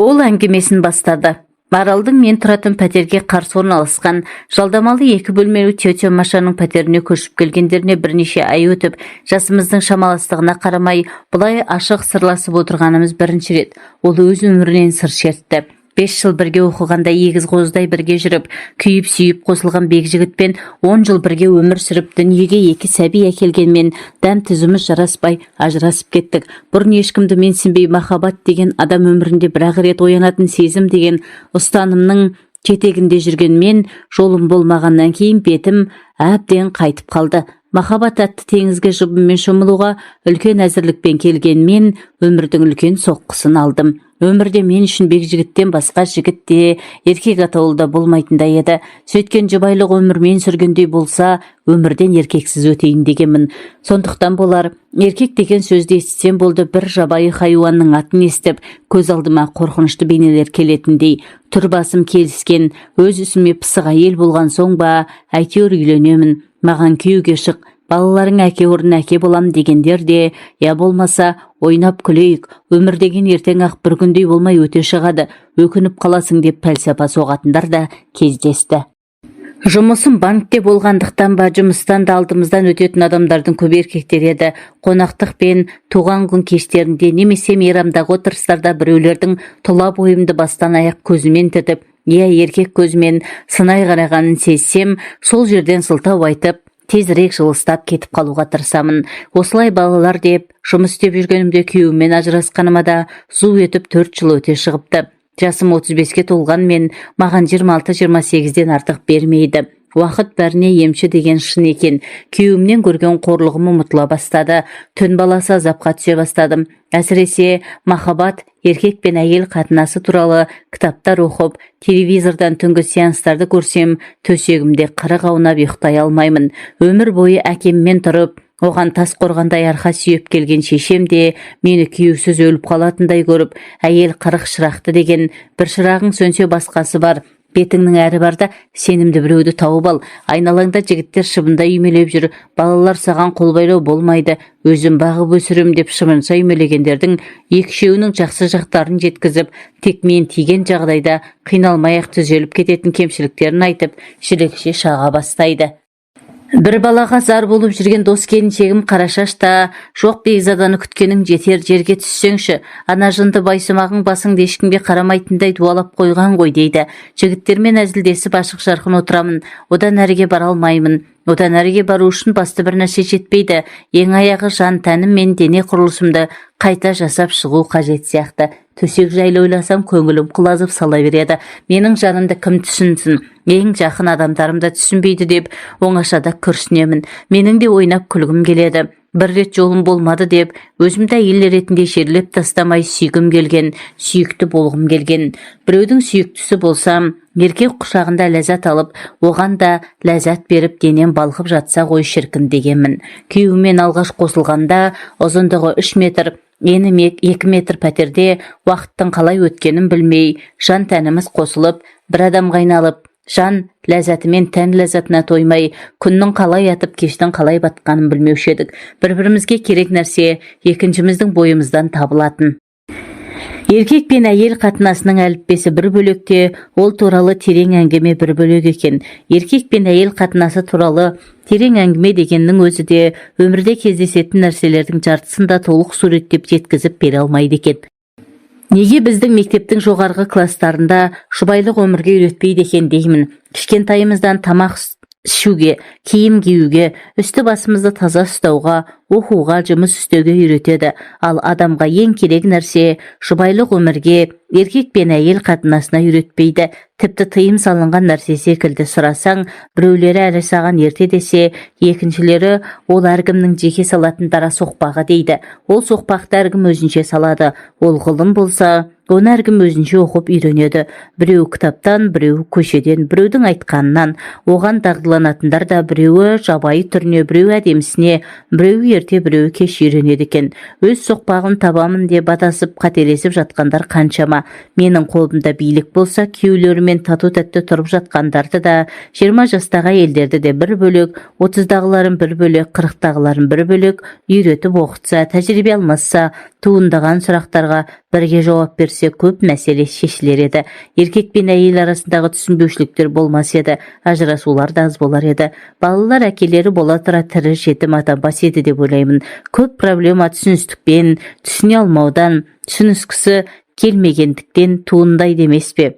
Ол әңгімесін бастады. Маралдың мен тұратын пәтерге қарсы орналасқан жалдамалы 2 бөлмелі тетя Машаның пәтеріне көшіп келгендеріне бірнеше ай өтіп, жасымыздың шамаластығына қарамай, бұлай ашық сырласып отырғанымыз бірінші рет. Ол өз өмірінен сыр шертті. 5 жыл бірге оқығанда егіз қоздай бірге жүріп, күйіп-сүйіп қосылған бекжігітпен 10 жыл бірге өмір сүріп, дүниеге 2 сәби әкелгенмен дәм түзіміз жараспай ажырасып кеттік. Бұрын ешкімді менсінбей махаббат деген адам өмірінде бір-ақ рет оянатын сезім деген ұстанымның жетегінде жүрген мен, жолым болмағаннан кейін бетім әбден қайтып қалды. Махаббат атты теңізге жұбыммен шомылуға үлкен әзірлікпен келген мен өмірдің үлкен соққысын алдым. Өмірде мен үшін бекжігіттен басқа жігіт те, еркек атаулы да болмайтындай еді. Сөйткен жұбайлық өмірмен сүргендей болса, өмірден еркексіз өтейін дегенмін. Сондықтан болар, еркек деген сөзді естісем болды, бір жабайы хайуанның атын естіп, көз алдыма қорқынышты бейнелер келетіндей. Түр басым келіскен, өз үсіме пысық әйел болған соң ба, әйтеуір үйленемін. Маған күйеуге шық, балаларың әке орнына әке болам дегендер де, я болмаса ойнап күлейік, өмір деген ертең ақ бір күндей болмай өте шығады, өкініп қаласың деп пәлсапа соғатындар да кездесті. Жұмысым банкте болғандықтан ба, жұмыстан да алдымыздан өтетін адамдардың көп еркектер еді. Қонақтық пен туған күн кештерінде немесе мейрамдағы отырыстарда біреулердің тұла бойымды бастан аяқ көзімен тітіп, еркек көзімен сынай қарағанын сезсем, сол жерден сылтау айтып, тезірек жылыстап кетіп қалуға тырысамын. Осылай балалар деп, жұмыс істеп жүргенімде күйеуіммен ажырасқаныма да зу етіп 4 жыл өте шығыпты. Жасым 35-ке толғанмен, маған 26-28-ден артық бермейді. Уақыт бәріне емші деген шын екен. Күйеуімнен көрген қорлығым ұмытыла бастады. Түн баласы азапқа түсе бастадым. Әсіресе махаббат, еркек пен әйел қатынасы туралы кітаптар оқып, телевизордан түнгі сеанстарды көрсем, төсегімде қырық аунап ұйықтай алмаймын. Өмір бойы әкеммен тұрып, оған тас қорғандай арқа сүйеп келген шешем де мені күйеусіз өліп қалатындай көріп, әйел қырық шырақты деген, бір шырағың сөнсе басқасы бар. Бетіңнің әрі барда сенімді біреуді тауып ал. Айналаңда жігіттер шыбында үймелеп жүр. Балалар саған қол байлау болмайды. Өзім бағып өсірем деп шымырынша үймелегендердің екішеуінің жақсы жақтарын жеткізіп, тек мен тиген жағдайда қиналмай-ақ түзеліп кететін кемшіліктерін айтып, шілекше шаға бастайды. Бір балаға зар болып жүрген дос келіншегім Қарашашта, жоқ бекзаданы күткенің жетер, жерге түссеңші, ана жынды байсымағың басыңды ешкімге қарамайтындай дуалап қойған ғой дейді. Жігіттермен әзілдесіп ашық жарқын отырамын, одан әріге бара алмаймын. Одан әріге бару үшін басты бір нәрсе жетпейді. Ең аяғы жан тәнім мен дене құрылысымды қайта жасап шығу қажет сияқты. Төсек жайлы ойласам көңілім құлазып сала береді. Менің жанымды кім түсінсін? Ең жақын адамдарым да түсінбейді деп оңашада күрсінемін. Менің де ойнап күлгім келеді. Бір рет жолым болмады деп, өзімді әйел ретінде жерлеп тастамай сүйгім келген, сүйікті болғым келген. Біреудің сүйіктісі болсам, еркек құшағында ләззат алып, оған да ләззат беріп денем балқып жатса ғой шіркін дегенмін. Күйеуімен алғаш қосылғанда ұзындығы 3 метр, ені 2 метр пәтерде уақыттың қалай өткенін білмей, жан тәніміз қосылып, бір адамға айналып, жан ләззатымен тән ләззатына тоймай, күннің қалай атып кештің қалай батқанын білмеуші едік. Бір-бірімізге керек нәрсе екіншіміздің бойымыздан табылатын. Еркек пен әйел қатынасының әліппесі бір бөлекте, ол туралы терең әңгіме бір бөлек екен. Еркек пен әйел қатынасы туралы терең әңгіме дегеннің өзі де өмірде кездесетін нәрселердің жартысын да толық суреттеп жеткізіп бере алмайды екен. Неге біздің мектептің жоғарғы кластарында жұбайлық өмірге үйретпейді екен деймін. Кішкентайымыздан тамақ ішуге, киім киюге, үсті басымызды таза ұстауға, оқуға, жұмыс істеуге үйретеді. Ал адамға ең керек нәрсе жұбайлық өмірге, еркек пен әйел қатынасына үйретпейді. Тіпті тыйым салынған нәрсе секілді сұрасаң, біреулері әлі саған ерте десе, екіншілері ол әркімнің жеке салатын дара соқпағы дейді. Ол соқпақты әркім өзінше салады. Ол ғылым болса, оны әркім өзінше оқып үйренеді. Біреу кітаптан, біреу көшеден, біреудің айтқанынан. Оған дағдыланатындар да біреуі жабайы түріне, біреу әдемісіне, біреу ерте, біреу кеш үйренеді екен. Өз соқпағын табамын деп адасып қателесіп жатқандар қаншама. Менің қолымда билік болса, күйеулерімен тату-тәтті тұрып жатқандарды да, 20 жастағы әйелдерді де бір бөлек, 30-дағыларын бір бөлек, 40-дағыларын бір бөлек үйретіп оқытса, тәжірибе алмасса, туындаған сұрақтарға бірге жауап берсе, берсе, көп мәселе шешілер еді. Еркек пен әйел арасындағы түсінбеушіліктер болмас еді, ажырасулар да аз болар еді. Балалар әкелері бола тұра тірі жетім атанбас еді деп ойлаймын. Көп проблема түсіністікпен, түсіне алмаудан, түсініскісі келмегендіктен туындайды емес пе?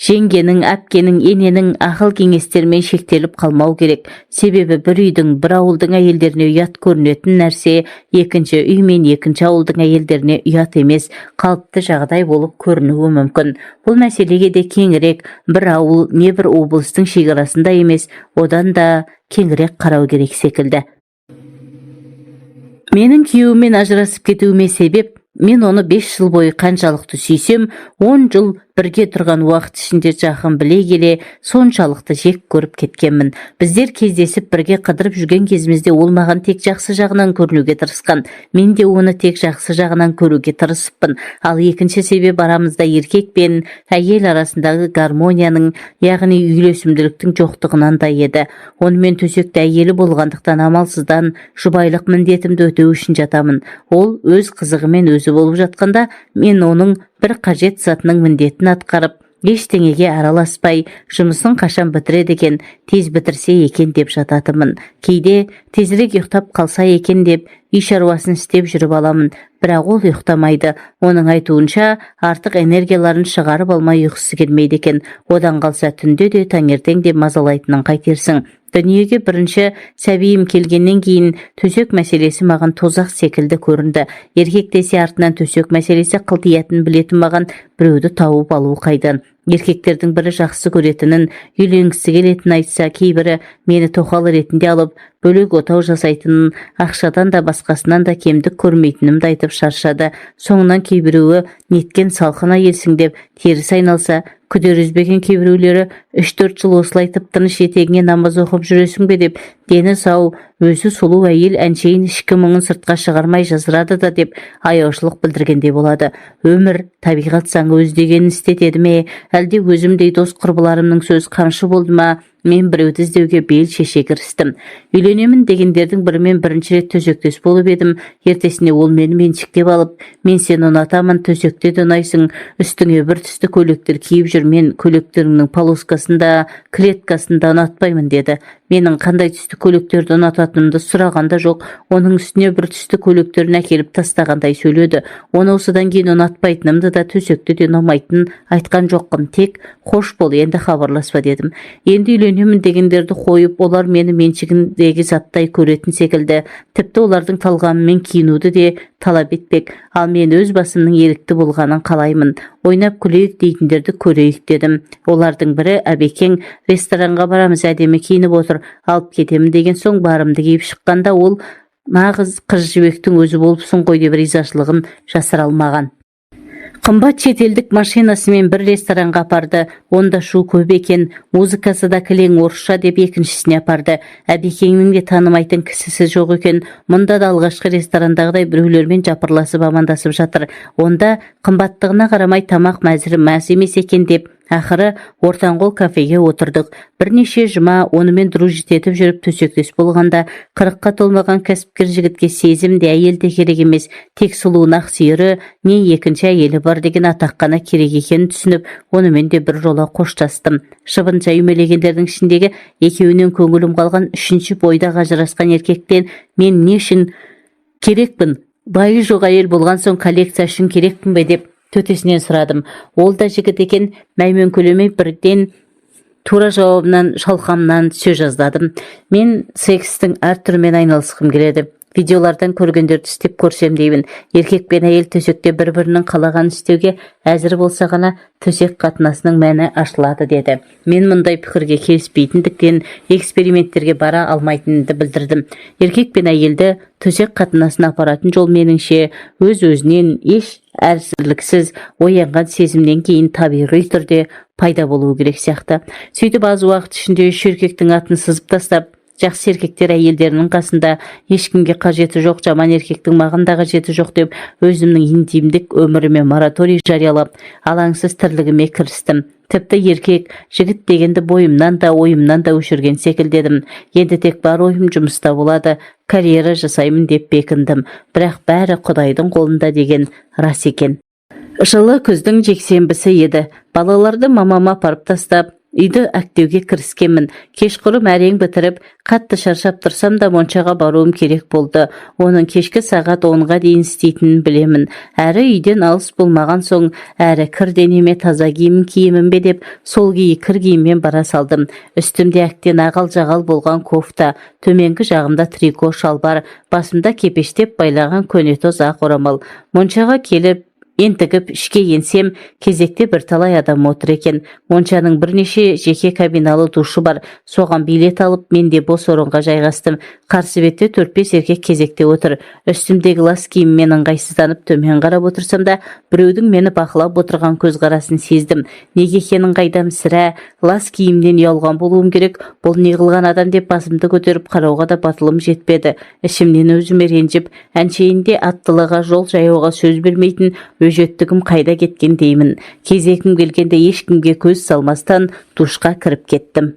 Жеңгенің, әпкенің, ененің ақыл кеңестермен шектеліп қалмау керек. Себебі бір үйдің, бір ауылдың әйелдеріне ұят көрінетін нәрсе екінші үй мен екінші ауылдың әйелдеріне ұят емес, қалыпты жағдай болып көрінуі мүмкін. Бұл мәселеге де кеңірек бір ауыл не бір облыстың шекарасында емес, одан да кеңірек қарау керек секілді. Менің күйеуіммен ажырасып кетуіме себеп, мен оны 5 жыл бойы қаншалықты сүйсем, 10 жыл бірге тұрған уақыт ішінде жақын біле келе, соншалықты жек көріп кеткенмін. Біздер кездесіп бірге қыдырып жүрген кезімізде ол маған тек жақсы жағынан көрінуге тырысқан. Мен де оны тек жақсы жағынан көруге тырысыппын. Ал екінші себеп арамызда еркек пен әйел арасындағы гармонияның, яғни үйлесімділіктің жоқтығынан да еді. Онымен төсекте әйелі болғандықтан амалсыздан жұбайлық міндетімді өтеу үшін жатамын. Ол өз қызығымен өзі болып жатқанда, мен оның бір қажет затының міндетін атқарып, ештеңеге араласпай, жұмысын қашан бітіреді екен, тез бітірсе екен деп жататымын. Кейде тезірек ұйықтап қалса екен деп, үй шаруасын істеп жүріп аламын. Бірақ ол ұйықтамайды. Оның айтуынша, артық энергияларын шығарып алмай ұйқысы келмейді екен. Одан қалса түнде де таңертең де мазалайтынын қайтерсің. Дүниеге бірінші сәбиім келгеннен кейін төсек мәселесі маған тозақ секілді көрінді. Еркек десе артынан төсек мәселесі қылтиятын білетін маған біреуді тауып алу қайдан. Еркектердің бірі жақсы көретінін, үйленгісі келетінін айтса, кейбірі мені тоқал ретінде алып, бөлек отау жасайтынын, ақшадан да басқасынан да кемдік көрмейтінімді айтып шаршады. Соңынан кейбіреуі неткен салқын әйелсің деп теріс айналса, күдер үзбеген кейбіреулері 3-4 жыл осылай тып-тыныш етегіңе намаз оқып жүресің бе деп, дені сау, өзі сұлу әйел әншейін ішкі мұңын сыртқа шығармай жазырады да деп аяушылық білдіргендей болады. Өмір, табиғат заңы өз дегенін істетеді ме, әлде өзімдей дос құрбыларымның сөз қамшы болды ма? Мен біреуді іздеуге бел шеше кірістім. Үйленемін дегендердің бірімен бірінші рет төсектес болып едім. Ертесіне ол мені меншіктеп алып, мен сені ұнатамын, төсекте де ұнайсың, үстіңе бір түсті көйлектер киіп жүр, мен көйлектеріңнің полоскасында, клеткасында ұнатпаймын деді. Менің қандай түсті көйлектерді ұнататынымды сұрағанда жоқ, оның үстіне бір түсті көйлектерін әкеліп тастағандай сөйледі. Оны осыдан кейін ұнатпайтынымды да төсекте де ұнамайтынын айтқан жоқпын, тек қош бол, енді хабарласпа дедім. Енді үйленемін дегендерді қойып, олар мені меншігіндегі заттай көретін секілді, тіпті олардың талғамымен киінуді де талап етпек. Ал мен өз басымның ерікті болғанын қалаймын. Ойнап күлейік дейтіндерді көрейік дедім. Олардың бірі әбекең, ресторанға барамыз, әдемі киініп отыр, алып кетемін деген соң барымды киіп шыққанда ол нағыз қыз жібектің өзі болыпсың ғой деп ризашылығын жасыра алмаған. Қымбат шетелдік машинасымен бір ресторанға апарды. Онда шу көп екен, музыкасы да кілең орысша деп екіншісіне апарды. Әбекеңнің де танымайтын кісісі жоқ екен. Мұнда да алғашқы ресторандағыдай біреулермен жапырласып амандасып жатыр. Онда қымбаттығына қарамай тамақ мәзірі мәз емес екен деп, ақыры ортанқол кафеге отырдық. Бірнеше жұма онымен дружит етіп жүріп төсектес болғанда, 40-қа толмаған кәсіпкер жігітке сезім де әйел де керек емес, тек сұлуын ақ сүйірі не екінші әйелі бар деген атақ қана керек екенін түсініп, онымен де бір жола қоштастым. Шыбынша үймелегендердің ішіндегі екеуінен көңілім қалған үшінші бойда ажырасқан еркектен мен не үшін керекпін? Байы жоқ әйел болған соң коллекция үшін керекпін бе деп төтесінен сұрадым. Ол да жігіт екен, мәймен көлемей бірден тура жауабынан шалқамнан сөз жаздадым. Мен секстің әр түрімен айналысқым келеді. Видеолардан көргендерді істеп көрсем деймін. Еркек пен әйел төсекте бір-бірінің қалағанын істеуге әзір болса ғана төсек қатынасының мәні ашылады деді. Мен мұндай пікірге келіспейтіндіктен эксперименттерге бара алмайтынымды білдірдім. Еркек пен әйелді төсек қатынасын апаратын жол меніңше өз-өзінен еш әзірліксіз оянған сезімнен кейін табиғи түрде пайда болуы керек сияқты. Сөйтіп аз уақыт ішінде үш еркектің атын сызып тастап, жақсы еркектер әйелдерінің қасында ешкімге қажеті жоқ, жаман еркектің маған да қажеті жоқ деп өзімнің интимдік өміріме мораторий жариялап, алаңсыз тірлігіме кірістім. Тіпті еркек, жігіт дегенді бойымнан да ойымнан да өшірген секілдедім. Енді тек бар ойым жұмыста болады, карьера жасаймын деп бекіндім. Бірақ бәрі Құдайдың қолында деген рас екен. Жылы күздің жексенбісі еді. Балаларды мамама апарып тастап, үйді әктеуге кіріскенмін. Кешқұрым әрең бітіріп, қатты шаршап тұрсам да моншаға баруым керек болды. Оның кешкі сағат 10-ға дейін істейтінін білемін. Әрі үйден алыс болмаған соң, әрі кір денеме таза киім киемін бе деп, сол кір киіммен бара салдым. Үстімде әктен ағал-жағал болған кофта, төменгі жағымда трико шалбар, басымда кепештеп байлаған көнетоз ақ орамал. Моншаға келіп, ентігіп ішке енсем, кезекте бірталай адам отыр екен. Моншаның бірнеше жеке кабиналы душы бар. Соған билет алып, мен де бос орынға жайғастым. Қарсы бетте 4-5 еркек кезекте отыр. Үстімдегі лас киіммен ыңғайсызданып төмен қарап отырсам да, біреудің мені бақылап отырған көзқарасын сездім. Неге екенін қайдам, сірә лас киімнен ұялған болуым керек. Бұл не қылған адам деп басымды көтеріп қарауға да батылым жетпеді. Ішімнен өзіме ренжіп, әншейінде аттылыға, жол жаяуға сөз бермейтін өжеттігім қайда кеткен деймін. Кезегім келгенде ешкімге көз салмастан душқа кіріп кеттім.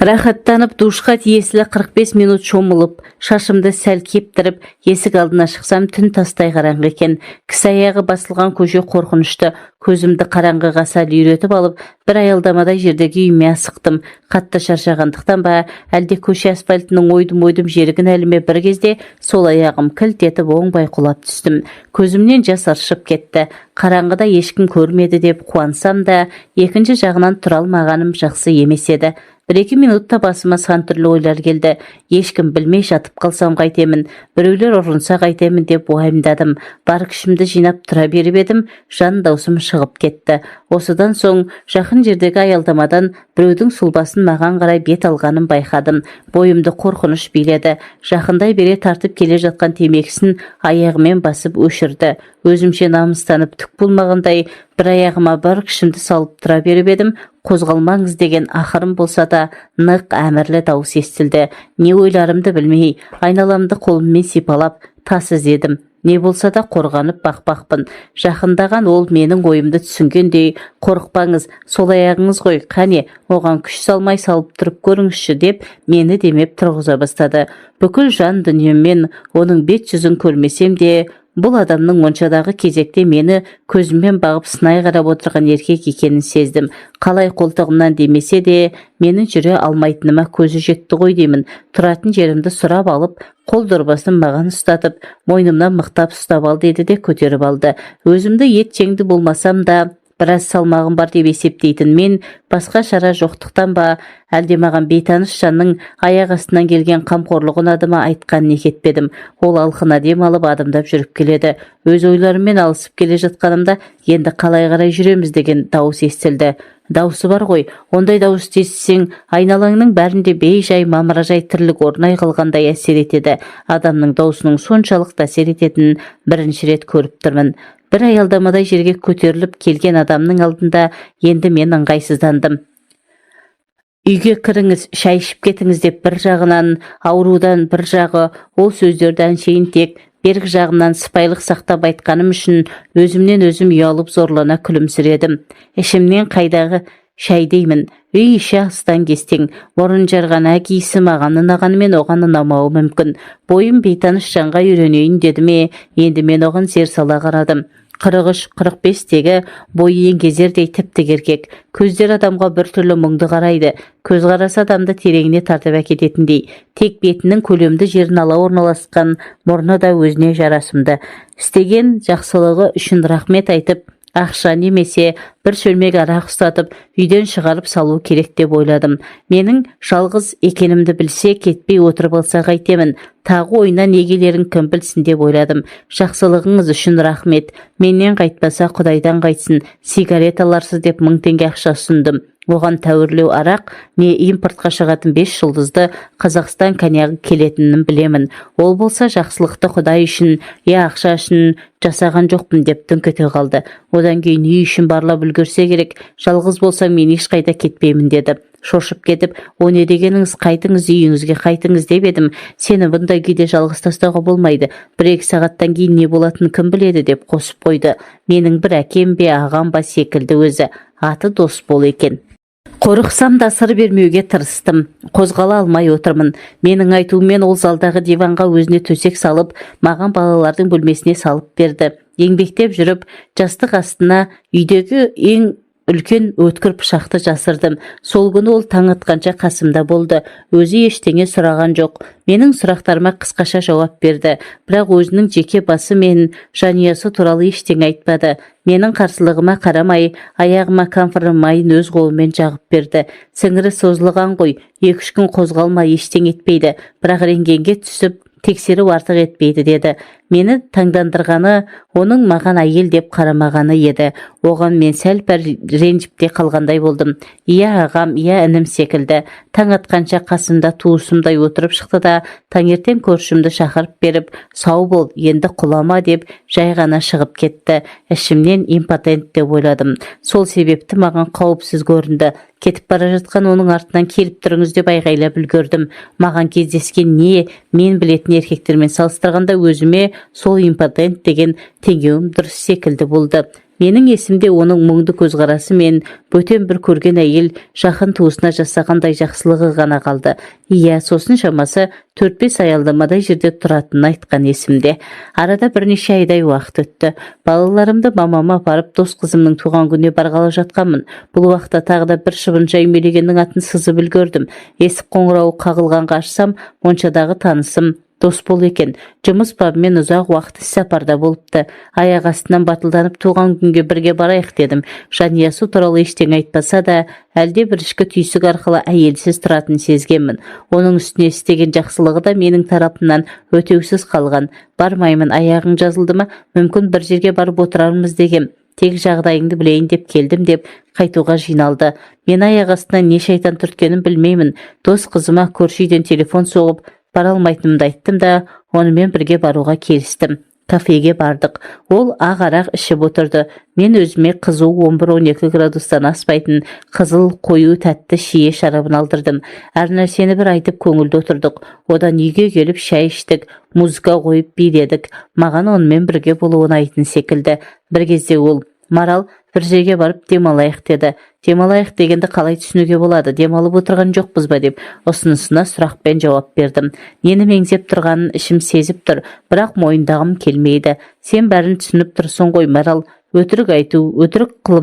Рахаттанып душқа тиесілі 45 минут шомылып, шашымды сәл кептіріп, есік алдына шықсам, түн тастай қараңғы екен. Кісі аяғы басылған көше қорқынышты, көзімді қараңғыға сәл үйретіп алып, бір аялдамадай жердегі үйіме асықтым. Қатты шаршағандықтан ба, әлде көше асфальтының ойдым-ойдым жерігін әліме бір кезде сол аяғым кілт етіп оңбай құлап түстім. Көзімнен жас аршып кетті. Қараңғыда ешкім көрмеді деп қуансам да, екінші жағынан тұра алмағаным жақсы емес еді. 1-2 минутта басыма сан түрлі ойлар келді. Ешкім білмей жатып қалсам қайтемін, біреулер ұрынса қайтемін деп уайымдадым. Бар күшімді жинап тұра беріп едім, жан даусым шығып кетті. Осыдан соң жақын жердегі аялдамадан біреудің сұлбасын маған қарай бет алғанын байқадым. Бойымды қорқыныш биледі. Жақындай бере тартып келе жатқан темекісін аяғымен басып өшірді. Өзімше намыстанып түк болмағандай, бір аяғыма бар күшімді салып тұра беріп едім. Қозғалмаңыз деген ақырым болса да нық әмірлі дауыс естілді. Не ойларымды білмей, айналамды қолыммен сипалап тас іздедім. Не болса да қорғанып бақпақпын. Жақындаған ол менің ойымды түсінгендей, қорықпаңыз, сол аяғыңыз ғой, қане, оған күш салмай салып тұрып көріңізші деп мені демеп тұрғыза бастады. Бүкіл жан дүниеммен оның бет жүзін көрмесем де, бұл адамның моншадағы кезекте мені көзіммен бағып сынай қарап отырған еркек екенін сездім. Қалай қолтығымнан демесе де, менің жүре алмайтыныма көзі жетті ғой деймін. Тұратын жерімді сұрап алып, қол дорбасын маған ұстатып, мойнымнан мықтап ұстап ал деді де көтеріп алды. Өзімді ет жеңді болмасам да, біраз салмағым бар деп есептейтін мен, басқа шара жоқтықтан ба, әлде маған бейтаныс жанның аяқ астынан келген қамқорлығын адыма айтқанын кетпедім. Ол алқына дем алып адымдап жүріп келеді. Өз ойларыммен алысып келе жатқанымда, енді қалай қарай жүреміз деген дауыс естілді. Дауысы бар ғой, ондай дауыс естісең, айналаңның бәрінде бей-жай мамыражай тірлік орнай қалғандай әсер етеді. Адамның даусының соншалықты әсер ететінін бірінші рет көріп тұрмын. Бір аялдамадай жерге көтеріліп келген адамның алдында енді мен ыңғайсыздандым. Үйге кіріңіз, шай ішіп кетіңіз деп бір жағынан, аурудан бір жағы, ол сөздерді әншейін тек бергі жағымнан сыпайылық сақтап айтқаным үшін өзімнен өзім ұялып зорлана күлімсіредім. Ішімнен қайдағы шай деймін. Үй іші астан кестең, орын жарған әкейсі маған ұнағанымен оған ұнамауы мүмкін. Бойым бейтаныс жанға үйренейін деді ме, енді мен оған зер сала қарадым. 43-45-тегі бойы еңгезердей тіпті еркек. Көздер адамға біртүрлі мұңды қарайды. Көз қарасы адамды тереңіне тартып әкететіндей. Тек бетінің көлемді жерін ала орналасқан, мұрны да өзіне жарасымды. Істеген жақсылығы үшін рахмет айтып, ақша немесе бір шөлмек арақ ұстатып, үйден шығарып салу керек деп ойладым. Менің жалғыз екенімді білсе, кетпей отырып алса қайтемін. Тағы ойынан егелерін кім білсін деп ойладым. Жақсылығыңыз үшін рахмет. Менен қайтпаса Құдайдан қайтсын. Сигарет аларсыз деп 1000 теңге ақша ұсындым. Оған тәуірлеу арақ не импортқа шығатын 5 жылдызды Қазақстан коньягі келетінін білемін. Ол болса жақсылықты Құдай үшін, я ақша үшін жасаған жоқпын деп түңкете қалды. Одан кейін үй үшін барлап үлгерсе керек, жалғыз болсам мен ешқайда кетпеймін деді. Шошып кетіп, о не дегеніңіз, қайтыңыз үйіңізге қайтыңыз деп едім. Сені бұндай күйде жалғыз тастауға болмайды. 1-2 сағаттан кейін не болатынын кім біледі деп қосып қойды. Менің бір әкем бе, ағам ба секілді өзі. Аты дос бол екен. Қорықсам да сыр бермеуге тырыстым. Қозғала алмай отырмын. Менің айтуыммен ол залдағы диванға өзіне төсек салып, маған балалардың бөлмесіне салып берді. Еңбектеп жүріп, жастық астына үйдегі ең үлкен өткір пышақты жасырдым. Сол күні ол таң атқанша қасымда болды. Өзі ештеңе сұраған жоқ. Менің сұрақтарыма қысқаша жауап берді. Бірақ өзінің жеке басы мен жанұясы туралы ештеңе айтпады. Менің қарсылығыма қарамай, аяғыма камфор майын өз қолымен жағып берді. Сіңірі созылған ғой, 2-3 күн қозғалмай ештеңе етпейді. Бірақ рентгенге түсіп, тексеру артық етпейді деді. Мені таңдандырғаны оның маған әйел деп қарамағаны еді. Оған мен сәл-пәл ренжіп те қалғандай болдым. Иә ағам, иә інім секілді. Таң атқанша қасымда туысымдай отырып шықты да, таңертең көршімді шақырып беріп, сау бол, енді құлама деп жай ғана шығып кетті. Ішімнен импотент деп ойладым. Сол себепті маған қауіпсіз көрінді. Кетіп бара жатқан оның артынан келіп тұрыңыз деп айғайлап үлгердім. Маған кездескен не, мен білетін еркектермен салыстырғанда өзіме сол импотент деген теңеуім дұрыс секілді болды. Менің есімде оның мұңды көзқарасы мен бөтен бір көрген әйел жақын туысына жасағандай жақсылығы ғана қалды. Иә, сосын шамасы 4-5 аялдамадай жерде тұратынын айтқан есімде. Арада бірнеше айдай уақыт өтті. Балаларымды мамама апарып дос қызымның туған күніне барғалы жатқанмын. Бұл уақытта тағы да бір шыбынжай мерегенің атын сызып үлгердім. Есік қоңырауы қағылғанға ашсам, моншадағы танысым дос бол екен. Жұмыс бабымен ұзақ уақыт іссапарда болыпты. Аяқ астынан батылданып туған күнге бірге барайық дедім. Жанұясы туралы ештеңе айтпаса да, әлде бір ішкі түйсік арқылы әйелсіз тұратын сезгенмін. Оның үстіне істеген жақсылығы да менің тарапымнан өтеусіз қалған. Бармаймын, аяғың жазылды ма? Мүмкін бір жерге барып отырармыз дегем. Тек жағдайыңды білейін деп келдім деп қайтуға жиналды. Мен аяқ астынан не шайтан түрткенін білмеймін. Дос қызыма көрші үйден телефон соғып, бара алмайтынымды айттым да, онымен бірге баруға келістім. Кафеге бардық. Ол ақ арақ ішіп отырды. Мен өзіме қызу 11-12 градустан аспайтын қызыл қою тәтті шие шарабын алдырдым. Әр нәрсені бір айтып көңілді отырдық. Одан үйге келіп шай іштік, музыка қойып биледік. Маған онымен бірге болу ұнайтын секілді. Bir кезде ол: Марал, бір жерге барып демалайық деді. Демалайық дегенді қалай түсінуге болады? Демалып отырған жоқпыз ба деп ұсынысына сұрақпен жауап бердім. Нені меңзеп тұрғанын ішім сезіп тұр, бірақ мойындағым келмейді. Сен бәрін түсініп тұрсың ғой, Марал. Өтірік айту, өтірік қылым